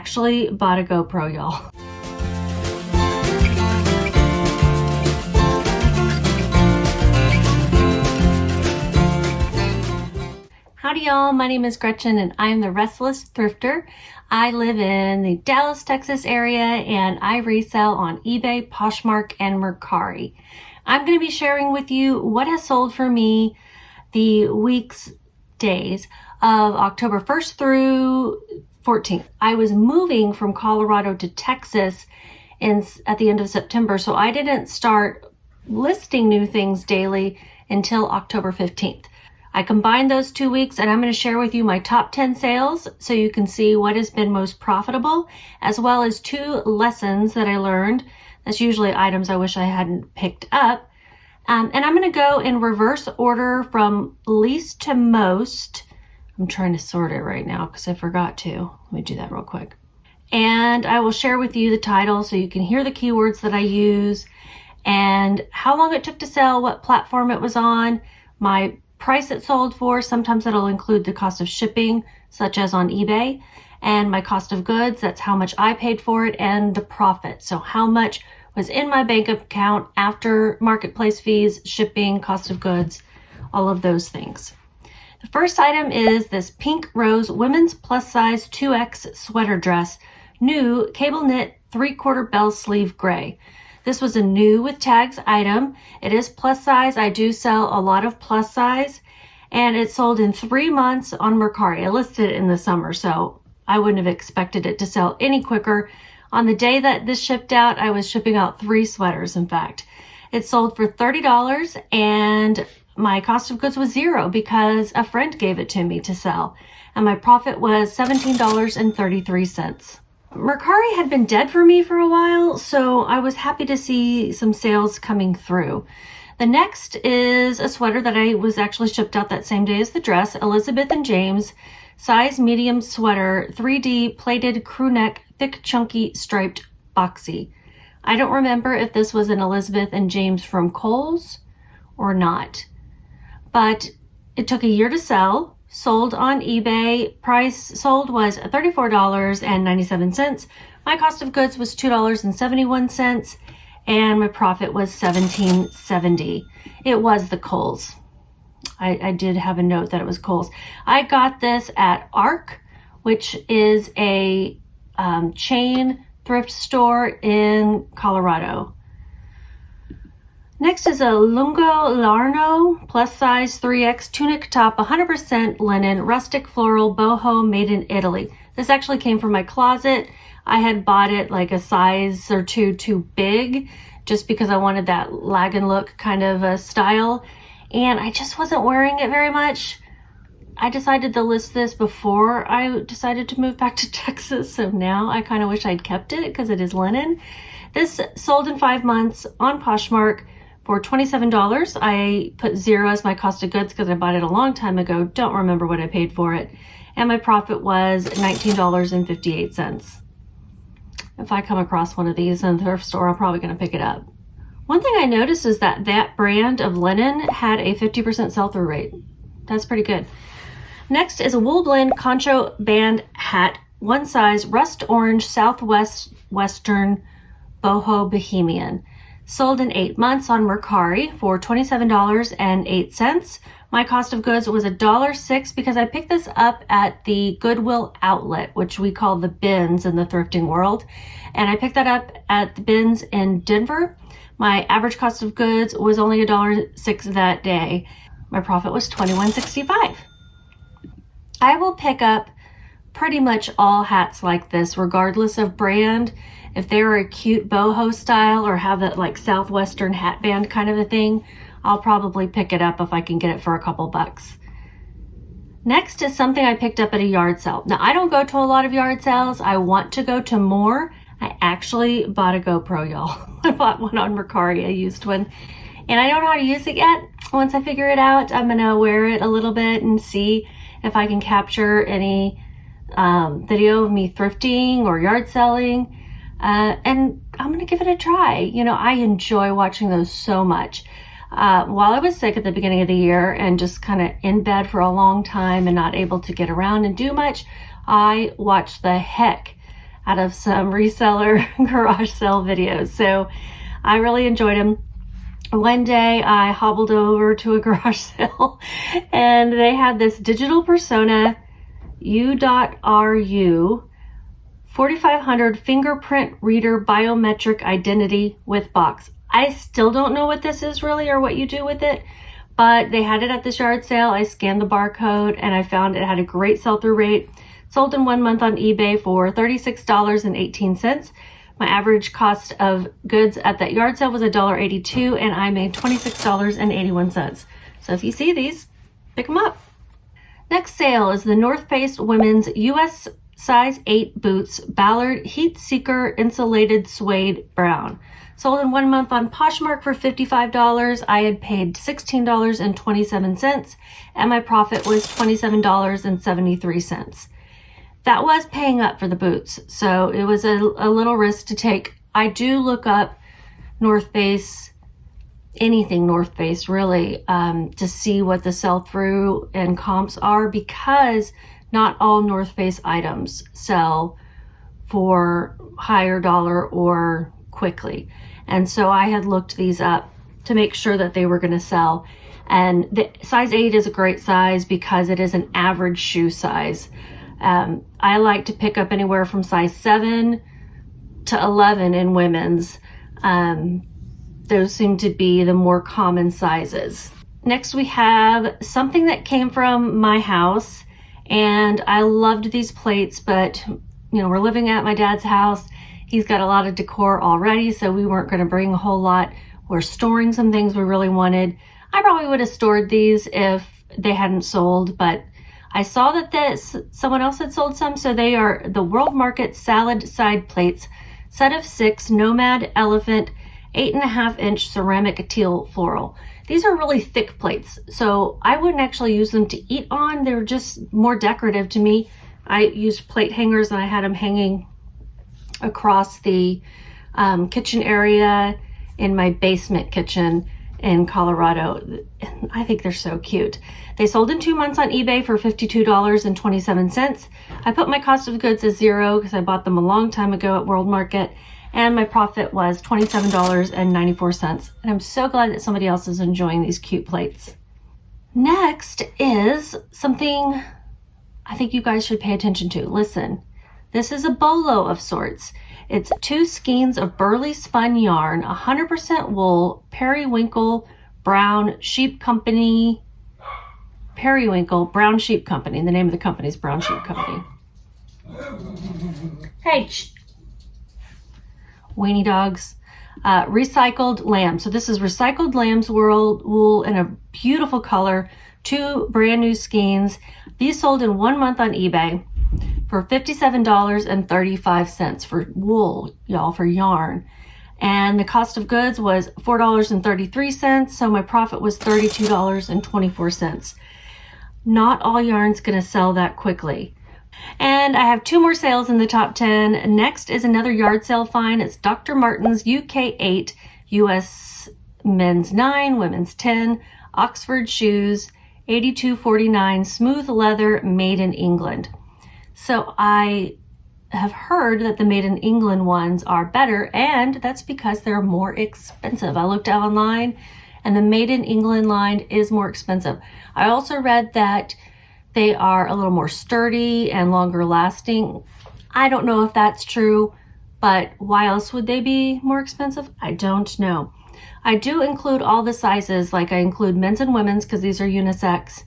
actually bought a GoPro, y'all. Howdy y'all, my name is Gretchen and I'm the Restless Thrifter. I live in the Dallas, Texas area and I resell on eBay, Poshmark, and Mercari. I'm going to be sharing with you what has sold for me the days of October 1st through 14th. I was moving from Colorado to Texas at the end of September, so I didn't start listing new things daily until October 15th. I combined those 2 weeks and I'm going to share with you my top 10 sales so you can see what has been most profitable, as well as 2 lessons that I learned. That's usually items I wish I hadn't picked up. And I'm going to go in reverse order from least to most. I'm trying to sort it right now because I forgot to. Let me do that real quick. And I will share with you the title so you can hear the keywords that I use and how long it took to sell, what platform it was on, my price it sold for. Sometimes it'll include the cost of shipping, such as on eBay, and my cost of goods. That's how much I paid for it, and the profit. So how much was in my bank account after marketplace fees, shipping, cost of goods, all of those things. The first item is this pink rose women's plus size 2X sweater dress, new cable knit 3/4 bell sleeve gray. This was a new with tags item. It is plus size. I do sell a lot of plus size, and it sold in 3 months on Mercari. I listed it in the summer, so I wouldn't have expected it to sell any quicker. On the day that this shipped out, I was shipping out 3 sweaters, in fact. It sold for $30, and my cost of goods was $0 because a friend gave it to me to sell, and my profit was $17.33. Mercari had been dead for me for a while, so I was happy to see some sales coming through. The next is a sweater that I was actually shipped out that same day as the dress, Elizabeth and James, size medium sweater, 3D plated crew neck, thick chunky striped boxy. I don't remember if this was an Elizabeth and James from Kohl's or not, but it took a year to sell. Sold on eBay. Price sold was $34.97. My cost of goods was $2.71, and my profit was $17.70. It was the Kohl's. I did have a note that it was Kohl's. I got this at ARC, which is a chain thrift store in Colorado. Next is a Lungo Larno plus size 3X tunic top, 100% linen, rustic floral, boho, made in Italy. This actually came from my closet. I had bought it like a size or 2 too big just because I wanted that lagging look kind of a style, and I just wasn't wearing it very much. I decided to list this before I decided to move back to Texas, so now I kind of wish I'd kept it because it is linen. This sold in 5 months on Poshmark for $27. I put $0 as my cost of goods because I bought it a long time ago. Don't remember what I paid for it. And my profit was $19.58. If I come across one of these in the thrift store, I'm probably going to pick it up. One thing I noticed is that brand of linen had a 50% sell-through rate. That's pretty good. Next is a wool blend concho band hat, one size, rust orange, southwestern boho bohemian. Sold in 8 months on Mercari for $27.08. My cost of goods was $1.06 because I picked this up at the Goodwill outlet, which we call the bins in the thrifting world. And I picked that up at the bins in Denver. My average cost of goods was only $1.06 that day. My profit was $21.65. I will pick up pretty much all hats like this, regardless of brand. If they're a cute boho style or have that like southwestern hat band kind of a thing, I'll probably pick it up if I can get it for a couple bucks. Next is something I picked up at a yard sale. Now, I don't go to a lot of yard sales. I want to go to more. I actually bought a GoPro, y'all. I bought one on Mercari. I used one, and I don't know how to use it yet. Once I figure it out, I'm gonna wear it a little bit and see if I can capture any video of me thrifting or yard selling. And I'm gonna give it a try. You know, I enjoy watching those so much. While I was sick at the beginning of the year and just kind of in bed for a long time and not able to get around and do much, I watched the heck out of some reseller garage sale videos. So I really enjoyed them. One day I hobbled over to a garage sale and they had this digital persona U.RU 4500 fingerprint reader biometric identity with box. I still don't know what this is really or what you do with it, but they had it at this yard sale. I scanned the barcode and I found it had a great sell-through rate. Sold in 1 month on eBay for $36.18. My average cost of goods at that yard sale was $1.82 and I made $26.81. So if you see these, pick them up. Next sale is the North Face Women's US size 8 boots, Ballard Heat Seeker Insulated Suede Brown. Sold in 1 month on Poshmark for $55. I had paid $16.27 and my profit was $27.73. That was paying up for the boots, so it was a little risk to take. I do look up North Face, anything North Face really, to see what the sell-through and comps are, because not all North Face items sell for higher dollar or quickly. And so I had looked these up to make sure that they were going to sell. And the size 8 is a great size because it is an average shoe size. I like to pick up anywhere from size 7 to 11 in women's. Those seem to be the more common sizes. Next we have something that came from my house, and I loved these plates, but we're living at my dad's house. He's got a lot of decor already, so we weren't going to bring a whole lot. We're storing some things we really wanted. I probably would have stored these if they hadn't sold, but I saw that someone else had sold some, so they are the World Market salad side plates, set of 6, Nomad Elephant, 8.5-inch ceramic teal floral. These are really thick plates, so I wouldn't actually use them to eat on. They're just more decorative to me. I used plate hangers and I had them hanging across the kitchen area in my basement kitchen in Colorado. I think they're so cute. They sold in 2 months on eBay for $52.27. I put my cost of goods as $0 because I bought them a long time ago at World Market, and my profit was $27.94. And I'm so glad that somebody else is enjoying these cute plates. Next is something I think you guys should pay attention to. Listen, this is a bolo of sorts. It's 2 skeins of burley spun yarn, 100% wool, Periwinkle Brown Sheep Company. Periwinkle Brown Sheep Company. The name of the company is Brown Sheep Company. Hey, weenie dogs. Recycled lamb. So this is recycled lamb's wool in a beautiful color. 2 brand new skeins. These sold in 1 month on eBay for $57.35 for wool, y'all, for yarn. And the cost of goods was $4.33, so my profit was $32.24. Not all yarn's gonna sell that quickly. And I have 2 more sales in the top 10. Next is another yard sale find. It's Dr. Martens UK 8, US men's 9, women's 10, Oxford shoes, $82.49, smooth leather, made in England. So I have heard that the made in England ones are better, and that's because they're more expensive. I looked out online and the made in England line is more expensive. I also read that they are a little more sturdy and longer lasting. I don't know if that's true, but why else would they be more expensive? I don't know. I do include all the sizes, like I include men's and women's because these are unisex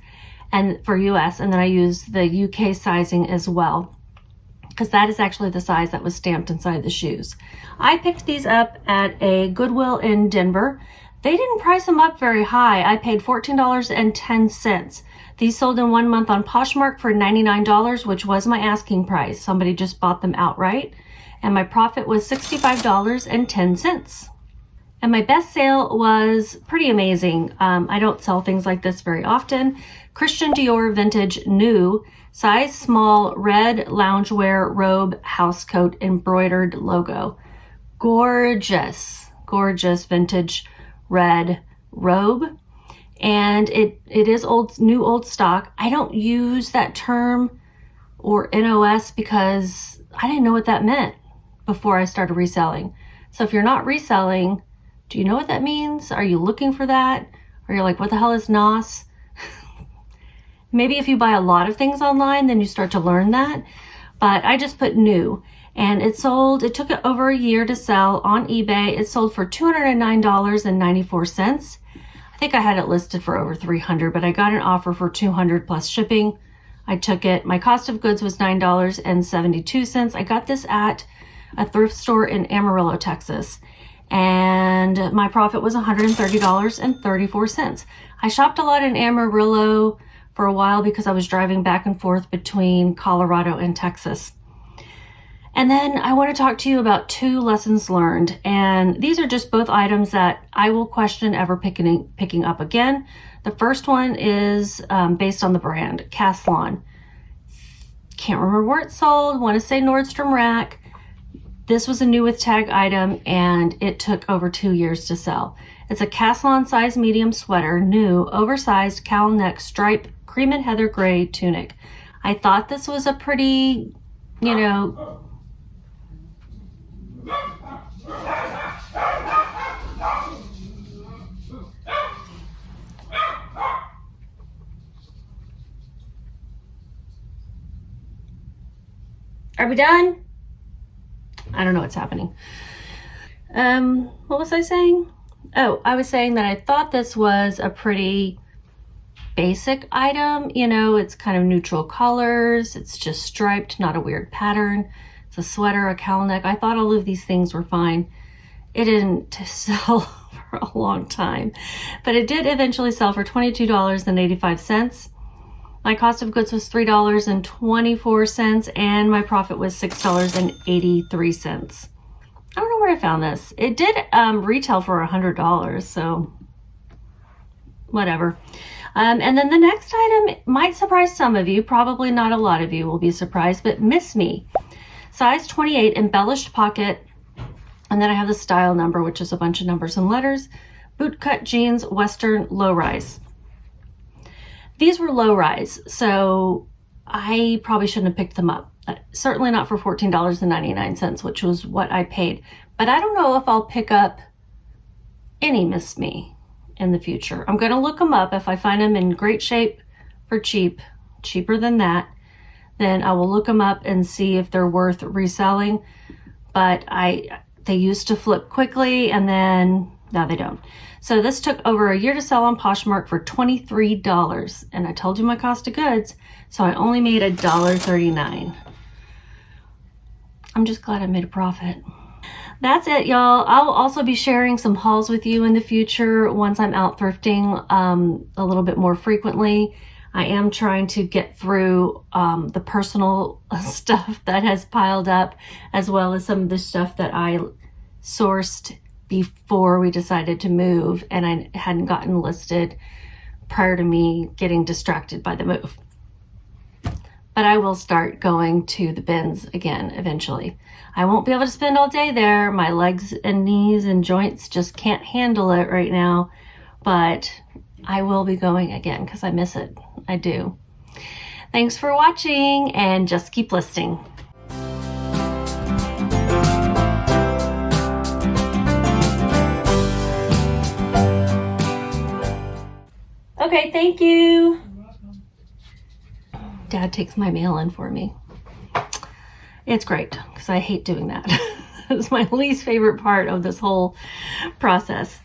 and for US, and then I use the UK sizing as well, because that is actually the size that was stamped inside the shoes. I picked these up at a Goodwill in Denver. They didn't price them up very high. I paid $14.10. These sold in 1 month on Poshmark for $99, which was my asking price. Somebody just bought them outright, and my profit was $65.10. And my best sale was pretty amazing. I don't sell things like this very often. Christian Dior Vintage New, size small, red loungewear robe housecoat embroidered logo. Gorgeous, gorgeous vintage red robe. And it is new old stock. I don't use that term or NOS because I didn't know what that meant before I started reselling. So if you're not reselling, do you know what that means? Are you looking for that? Or you're like, what the hell is NOS? Maybe if you buy a lot of things online, then you start to learn that. But I just put new, and it took it over a year to sell on eBay. It sold for $209.94. I think I had it listed for over $300, but I got an offer for $200 plus shipping. I took it. My cost of goods was $9.72. I got this at a thrift store in Amarillo, Texas. And my profit was $130.34. I shopped a lot in Amarillo for a while because I was driving back and forth between Colorado and Texas. And then I want to talk to you about 2 lessons learned. And these are just both items that I will question ever picking up again. The first one is based on the brand, Caslon. Can't remember where it sold. Want to say Nordstrom Rack. This was a new with tag item, and it took over 2 years to sell. It's a Caslon size medium sweater, new, oversized cowl neck stripe, cream and heather gray tunic. I thought this was a pretty, Are we done? I don't know what's happening. What was I saying? Oh, I was saying that I thought this was a pretty basic item. It's kind of neutral colors. It's just striped, not a weird pattern. It's a sweater, a cowl neck. I thought all of these things were fine. It didn't sell for a long time, but it did eventually sell for $22.85. My cost of goods was $3.24, and my profit was $6.83. I don't know where I found this. It did retail for $100, so whatever. And then the next item might surprise some of you. Probably not a lot of you will be surprised, but Miss Me. Size 28, embellished pocket. And then I have the style number, which is a bunch of numbers and letters. Bootcut jeans, Western low rise. These were low rise, so I probably shouldn't have picked them up. Certainly not for $14.99, which was what I paid. But I don't know if I'll pick up any Miss Me in the future. I'm going to look them up. If I find them in great shape for cheaper than that, then I will look them up and see if they're worth reselling. But they used to flip quickly, and then now they don't. So this took over a year to sell on Poshmark for $23. And I told you my cost of goods, so I only made $1.39. I'm just glad I made a profit. That's it, y'all. I'll also be sharing some hauls with you in the future once I'm out thrifting a little bit more frequently. I am trying to get through the personal stuff that has piled up, as well as some of the stuff that I sourced before we decided to move and I hadn't gotten listed prior to me getting distracted by the move. But I will start going to the bins again eventually. I won't be able to spend all day there. My legs and knees and joints just can't handle it right now, but I will be going again because I miss it. I do. Thanks for watching, and just keep listing. Okay, thank you. Dad takes my mail in for me. It's great because I hate doing that. It's my least favorite part of this whole process.